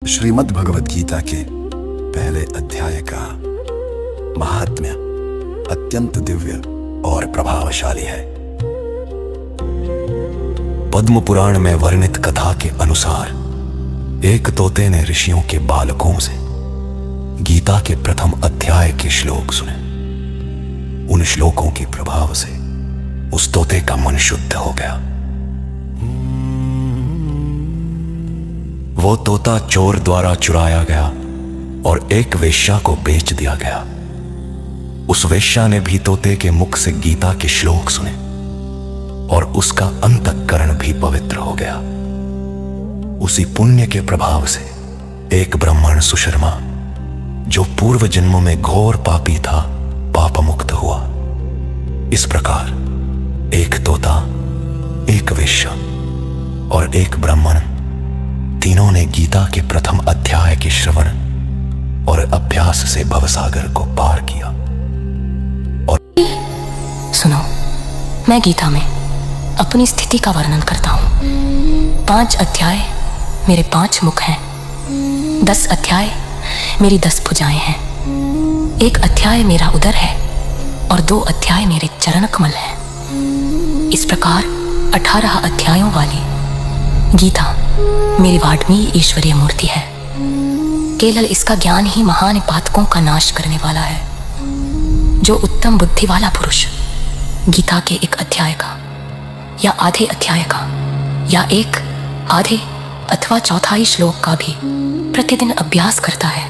श्रीमद् भगवद गीता के पहले अध्याय का महात्म्य अत्यंत दिव्य और प्रभावशाली है। पद्म पुराण में वर्णित कथा के अनुसार एक तोते ने ऋषियों के बालकों से गीता के प्रथम अध्याय के श्लोक सुने। उन श्लोकों के प्रभाव से उस तोते का मन शुद्ध हो गया। वो तोता चोर द्वारा चुराया गया और एक वेश्या को बेच दिया गया। उस वेश्या ने भी तोते के मुख से गीता के श्लोक सुने और उसका अंतःकरण भी पवित्र हो गया। उसी पुण्य के प्रभाव से एक ब्राह्मण सुशर्मा, जो पूर्व जन्म में घोर पापी था, पाप मुक्त हुआ। इस प्रकार एक तोता, एक वेश्या और एक ब्राह्मण, तीनों ने गीता के प्रथम अध्याय के श्रवण और अभ्यास से भवसागर को पार किया। और सुनो, मैं गीता में अपनी स्थिति का वर्णन करता हूँ। 5 अध्याय मेरे 5 मुख हैं, 10 अध्याय मेरी 10 भुजाएं हैं, 1 अध्याय मेरा उदर है और 2 अध्याय मेरे चरण कमल हैं। इस प्रकार 18 अध्यायों वाली गीता मेरी वाड्मी ईश्वरीय मूर्ति है। केवल इसका ज्ञान ही महान पातकों का नाश करने वाला है। जो उत्तम बुद्धि वाला पुरुष गीता के 1 अध्याय का या आधे अध्याय का या 1 आधे अथवा चौथाई श्लोक का भी प्रतिदिन अभ्यास करता है,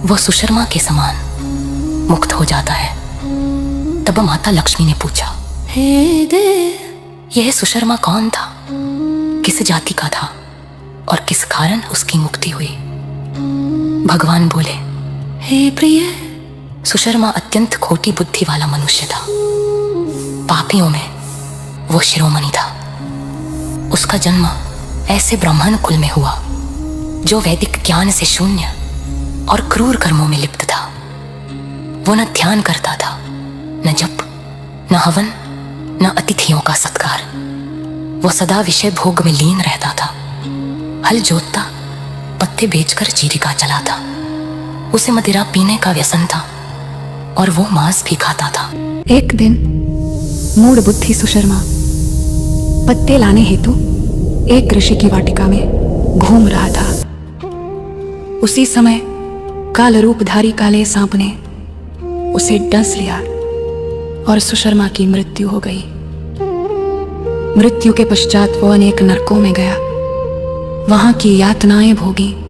वह सुशर्मा के समान मुक्त हो जाता है। तब माता लक्ष्मी ने पूछा, हे देव, यह सुशर्मा कौन था, किस जाति का था और किस कारण उसकी मुक्ति हुई? भगवान बोले, हे प्रिय, सुशर्मा अत्यंत खोटी बुद्धि वाला मनुष्य था। पापियों में वो शिरोमणि था। उसका जन्म ऐसे ब्राह्मण कुल में हुआ जो वैदिक ज्ञान से शून्य और क्रूर कर्मों में लिप्त था। वो न ध्यान करता था, न जप, न हवन, न अतिथियों का सत्कार। वो सदा विषय भोग में लीन रहता था। हल जोतता, पत्ते बेचकर जीविका चलाता। उसे मदिरा पीने का व्यसन था और वो मांस भी खाता था। एक दिन मूढ़ बुद्धि सुशर्मा पत्ते लाने हेतु एक ऋषि की वाटिका में घूम रहा था। उसी समय काल रूपधारी काले सांप ने उसे डंस लिया और सुशर्मा की मृत्यु हो गई। मृत्यु के पश्चात वो अनेक नरकों में गया, वहां की यातनाएं भोगी।